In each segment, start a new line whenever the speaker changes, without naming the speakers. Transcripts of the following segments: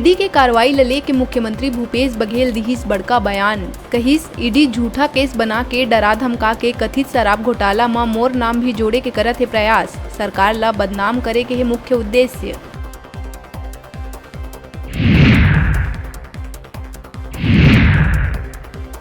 ED के कार्रवाई ल लेके मुख्यमंत्री भूपेश बघेल दिहिस बड़का बयान। कहिस ईडी झूठा केस बना के डरा धमका के कथित शराब घोटाला में मोर नाम भी जोड़े के करत है प्रयास। सरकार ला बदनाम करे के है मुख्य उद्देश्य।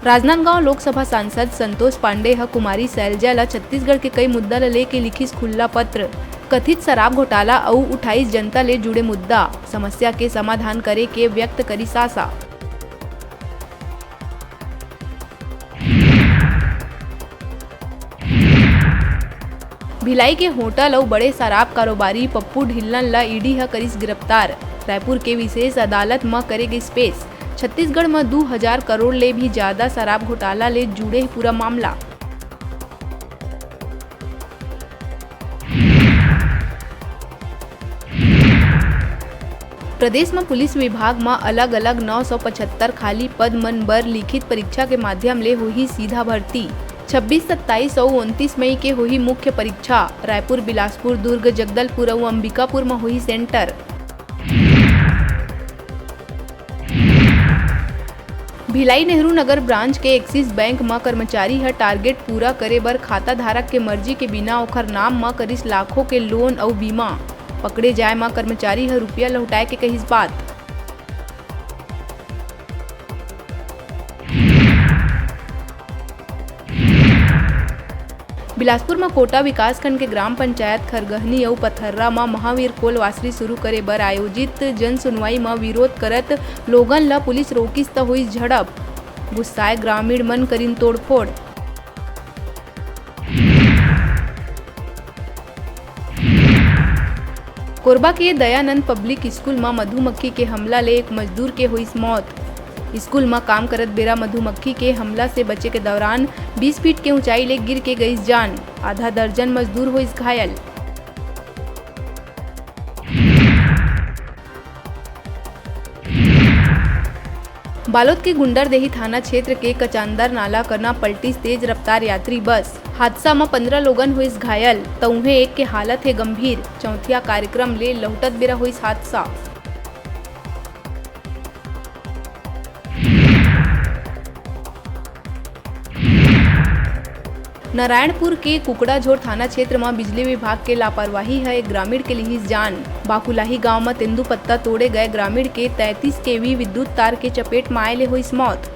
राजनांदगांव लोकसभा सांसद संतोष पांडे ह कुमारी सैलजा ला छत्तीसगढ़ के कई मुद्दा ल लेके लिखिस खुल्ला पत्र। कथित शराब घोटाला और 28 जनता ले जुड़े मुद्दा समस्या के समाधान करे के व्यक्त करी सासा। भिलाई के होटल और बड़े शराब कारोबारी पप्पू ढिल्लन ला ईडी ह करिस गिरफ्तार। रायपुर के विशेष अदालत में करेगी पेश। छत्तीसगढ़ में 2000 करोड़ ले भी ज्यादा शराब घोटाला ले जुड़े पूरा मामला। प्रदेश में पुलिस विभाग में अलग अलग 975 खाली पद मन बर लिखित परीक्षा के माध्यम ले होही सीधा भर्ती। 26, 27 और 29 मई के होही मुख्य परीक्षा। रायपुर, बिलासपुर, दुर्ग, जगदलपुर और अंबिकापुर में होही सेंटर। भिलाई नेहरू नगर ब्रांच के एक्सिस बैंक में कर्मचारी ह टारगेट पूरा करे बर खाता धारक के मर्जी के बिना ओखर नाम में करिस लाखों के लोन और बीमा। पकड़े जाए में कर्मचारी ह रुपया लौटाए के कहिस बात। बिलासपुर में कोटा विकासखंड के ग्राम पंचायत खरगहनी और पथर्रा में महावीर कोल वासरी शुरू करे बर आयोजित जन सुनवाई में विरोध करत लोगन ला पुलिस रोकिस त हुई झड़प। गुस्साए ग्रामीण मन करीन तोड़फोड़। कोरबा के दयानंद पब्लिक स्कूल में मधुमक्खी के हमला ले एक मजदूर के हुई मौत। स्कूल में काम करत बेरा मधुमक्खी के हमला से बचे के दौरान 20 फीट के ऊंचाई ले गिर के गई जान। आधा दर्जन मजदूर हुई घायल। बालोद के गुंडरदेही थाना क्षेत्र के कचांदर नाला करना पलटी तेज रफ्तार यात्री बस। हादसा में 15 लोगन हुई घायल तो उन्हें एक के हालत है गंभीर। चौथिया कार्यक्रम ले लौटत बेरा हुई हादसा। नारायणपुर के कुकड़ाझोर थाना क्षेत्र में बिजली विभाग के लापरवाही है एक ग्रामीण के लिए जान। बाकुलाही गांव में तेंदुपत्ता तोड़े गए ग्रामीण के 33 केवी विद्युत तार के चपेट में आए ले हुई मौत।